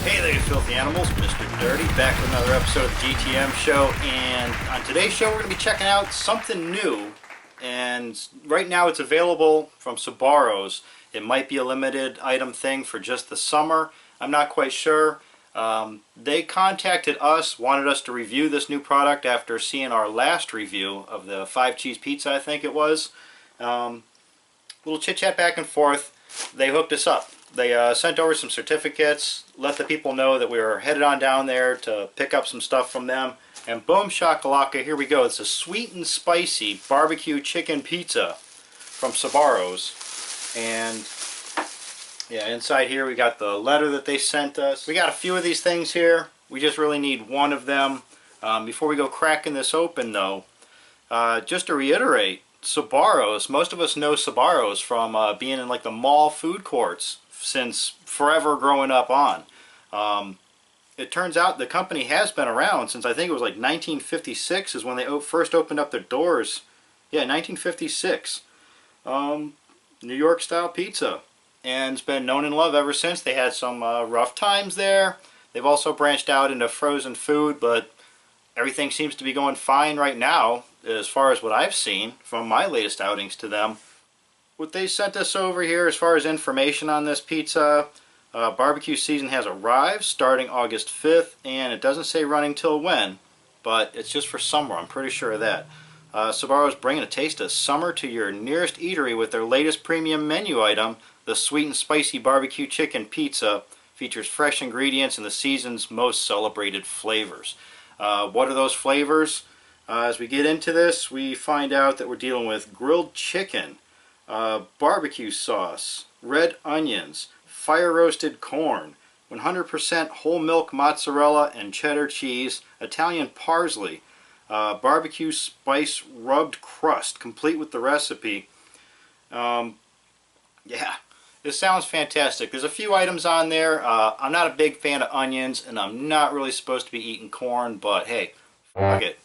Hey there, you filthy animals. Mr. Dirty, back with another episode of the GTM show. And on today's show, we're going to be checking out something new. And right now, it's available from Sbarros. It might be a limited item thing for just the summer. I'm not quite sure. They contacted us, wanted us to review this new product after seeing our last review of the 5-cheese pizza, I think it was. Little chit-chat back and forth. They hooked us up. They sent over some certificates, let the people know that we were headed on down there to pick up some stuff from them. And boom shakalaka, here we go. It's a sweet and spicy barbecue chicken pizza from Sbarros. And yeah, inside here we got the letter that they sent us. We got a few of these things here. We just really need one of them. Before we go cracking this open though, just to reiterate, Sbarros, most of us know Sbarros from being in like the mall food courts since forever growing up on. It turns out the company has been around since I think it was like 1956 is when they first opened up their doors. Yeah, 1956. New York style pizza. And it's been known and loved ever since. They had some rough times there. They've also branched out into frozen food, but everything seems to be going fine right now as far as what I've seen from my latest outings to them. What they sent us over here as far as information on this pizza, barbecue season has arrived starting August 5th, and it doesn't say running till when, but it's just for summer, I'm pretty sure of that. Sbarro's bringing a taste of summer to your nearest eatery with their latest premium menu item, the sweet and spicy barbecue chicken pizza. Features fresh ingredients and the season's most celebrated flavors. What are those flavors? As we get into this, we find out that we're dealing with grilled chicken, barbecue sauce, red onions, fire roasted corn, 100% whole milk mozzarella and cheddar cheese, Italian parsley, barbecue spice rubbed crust, complete with the recipe. Yeah, this sounds fantastic. There's a few items on there. I'm not a big fan of onions, and I'm not really supposed to be eating corn, but hey, fuck it.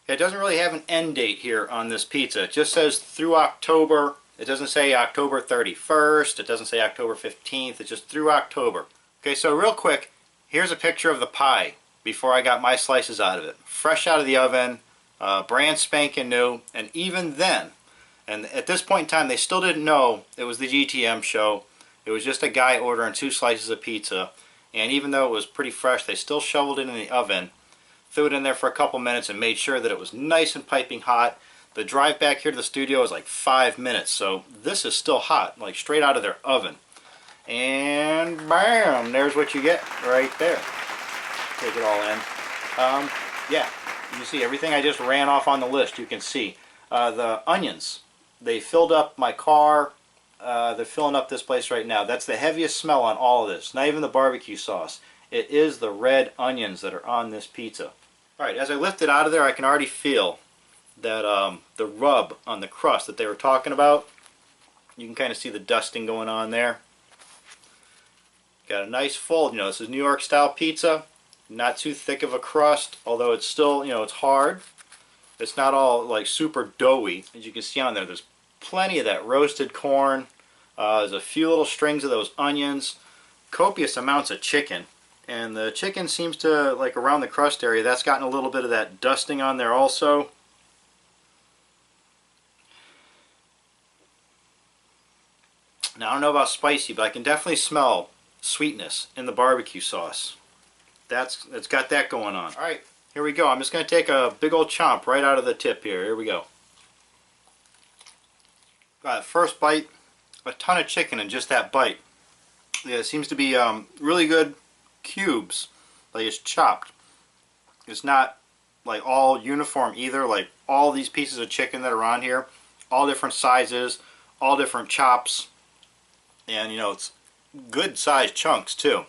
It doesn't really have an end date here on this pizza. It just says through October. It doesn't say October 31st. It doesn't say October 15th. It's just through October. Okay, so real quick, here's a picture of the pie before I got my slices out of it. Fresh out of the oven, brand spanking new, and even then, and at this point in time, they still didn't know it was the GTM show. It was just a guy ordering 2 slices of pizza, and even though it was pretty fresh, they still shoveled it in the oven, threw it in there for a couple minutes, and made sure that it was nice and piping hot. The drive back here to the studio is like 5 minutes, so this is still hot, like straight out of their oven. And bam, there's what you get right there. Take it all in. Yeah, you see everything I just ran off on the list. You can see the onions. They filled up my car. They're filling up this place right now. That's the heaviest smell on all of this. Not even the barbecue sauce. It is the red onions that are on this pizza. Alright, as I lift it out of there, I can already feel that the rub on the crust that they were talking about. You can kind of see the dusting going on there. Got a nice fold. You know, this is New York style pizza. Not too thick of a crust, although it's still, you know, it's hard. It's not all like super doughy. As you can see on there, there's plenty of that roasted corn. There's a few little strings of those onions. Copious amounts of chicken. And the chicken seems to, like around the crust area, that's gotten a little bit of that dusting on there also. Now I don't know about spicy, but I can definitely smell sweetness in the barbecue sauce. It's got that going on. Alright, here we go. I'm just going to take a big old chomp right out of the tip here. Here we go. First bite, a ton of chicken in just that bite. Yeah, it seems to be really good cubes, like it's chopped. It's not like all uniform either, like all these pieces of chicken that are on here, all different sizes, all different chops, and you know, it's good sized chunks too.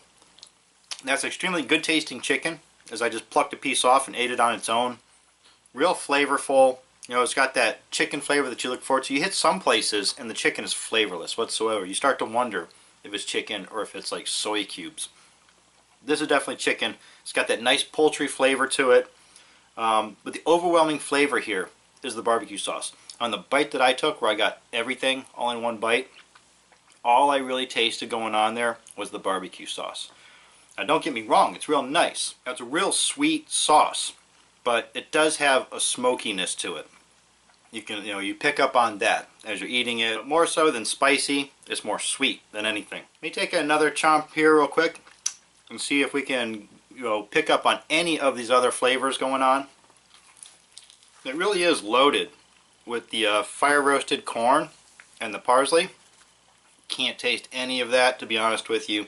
That's extremely good tasting chicken, as I just plucked a piece off and ate it on its own. Real flavorful. You know, it's got that chicken flavor that you look for. So you hit some places and the chicken is flavorless whatsoever. You start to wonder if it's chicken or if it's like soy cubes. This is definitely chicken. It's got that nice poultry flavor to it. But the overwhelming flavor here is the barbecue sauce. On the bite that I took, where I got everything all in one bite, all I really tasted going on there was the barbecue sauce. Now don't get me wrong, it's real nice. It's a real sweet sauce, but it does have a smokiness to it. You can, you pick up on that as you're eating it. But more so than spicy, it's more sweet than anything. Let me take another chomp here real quick and see if we can, pick up on any of these other flavors going on. It really is loaded with the fire roasted corn and the parsley. Can't taste any of that, to be honest with you.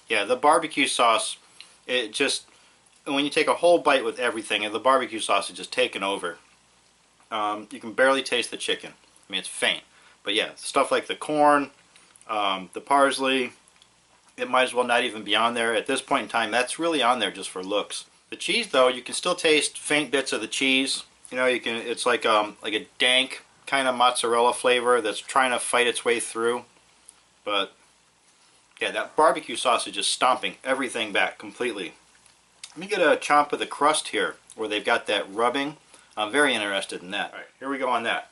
Yeah, the barbecue sauce, it just, when you take a whole bite with everything, and the barbecue sauce is just taken over. You can barely taste the chicken. I mean, it's faint. But yeah, stuff like the corn, the parsley, it might as well not even be on there. At this point in time, that's really on there just for looks. The cheese, though, you can still taste faint bits of the cheese. It's like a dank kind of mozzarella flavor that's trying to fight its way through. But yeah, that barbecue sauce is just stomping everything back completely. Let me get a chomp of the crust here, where they've got that rubbing. I'm very interested in that. All right, here we go on that.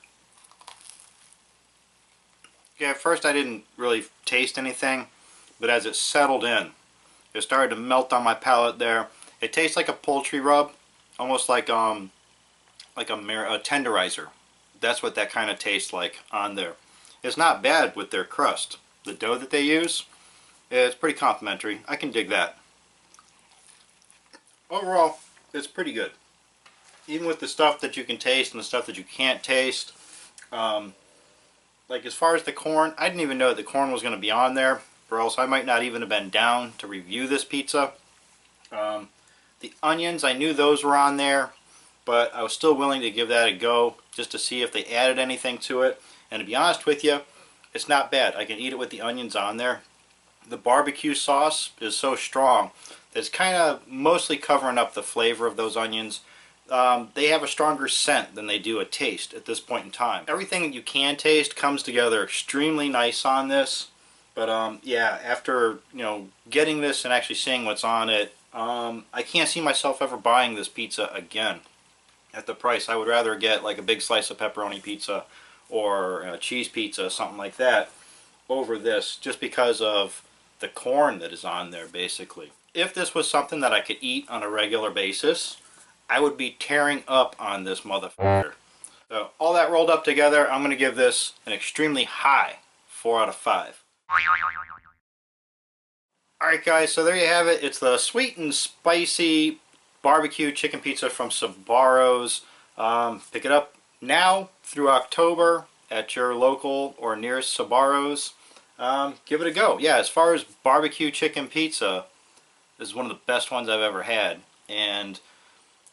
Okay, at first I didn't really taste anything, but as it settled in, it started to melt on my palate there. It tastes like a poultry rub, almost like a tenderizer. That's what that kind of tastes like on there. It's not bad with their crust. The dough that they use, it's pretty complimentary. I can dig that. Overall, it's pretty good. Even with the stuff that you can taste and the stuff that you can't taste. Like as far as the corn, I didn't even know that the corn was going to be on there, or else I might not even have been down to review this pizza. The onions, I knew those were on there, but I was still willing to give that a go just to see if they added anything to it. And to be honest with you, it's not bad. I can eat it with the onions on there. The barbecue sauce is so strong that it's kind of mostly covering up the flavor of those onions. They have a stronger scent than they do a taste at this point in time. Everything that you can taste comes together extremely nice on this. But yeah, after getting this and actually seeing what's on it, I can't see myself ever buying this pizza again at the price. I would rather get like a big slice of pepperoni pizza or a cheese pizza, something like that, over this, just because of the corn that is on there, basically. If this was something that I could eat on a regular basis, I would be tearing up on this motherfucker. So all that rolled up together, I'm going to give this an extremely high 4 out of 5. Alright guys, so there you have it. It's the sweet and spicy barbecue chicken pizza from Sbarros. Pick it up now through October at your local or nearest Sbarros. Give it a go. Yeah, as far as barbecue chicken pizza, this is one of the best ones I've ever had. And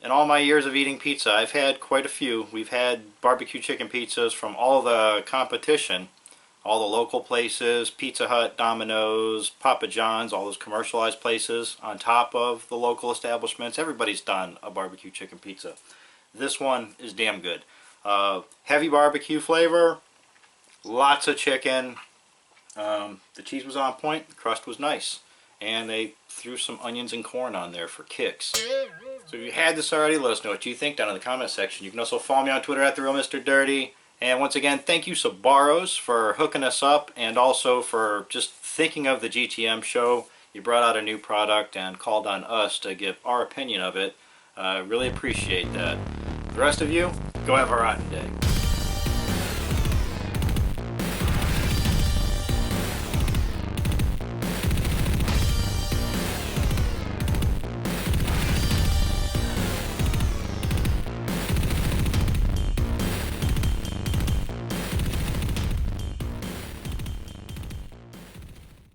in all my years of eating pizza, I've had quite a few. We've had barbecue chicken pizzas from all the competition, all the local places, Pizza Hut, Domino's, Papa John's, all those commercialized places on top of the local establishments. Everybody's done a barbecue chicken pizza. This one is damn good. Heavy barbecue flavor, lots of chicken. The cheese was on point, the crust was nice, and they threw some onions and corn on there for kicks. So if you had this already, let us know what you think down in the comment section. You can also follow me on Twitter at @TheRealMrDirty. And once again, thank you Sbarros for hooking us up, and also for just thinking of the GTM show. You brought out a new product and called on us to give our opinion of it. Really appreciate that. The rest of you, go have a rotten day.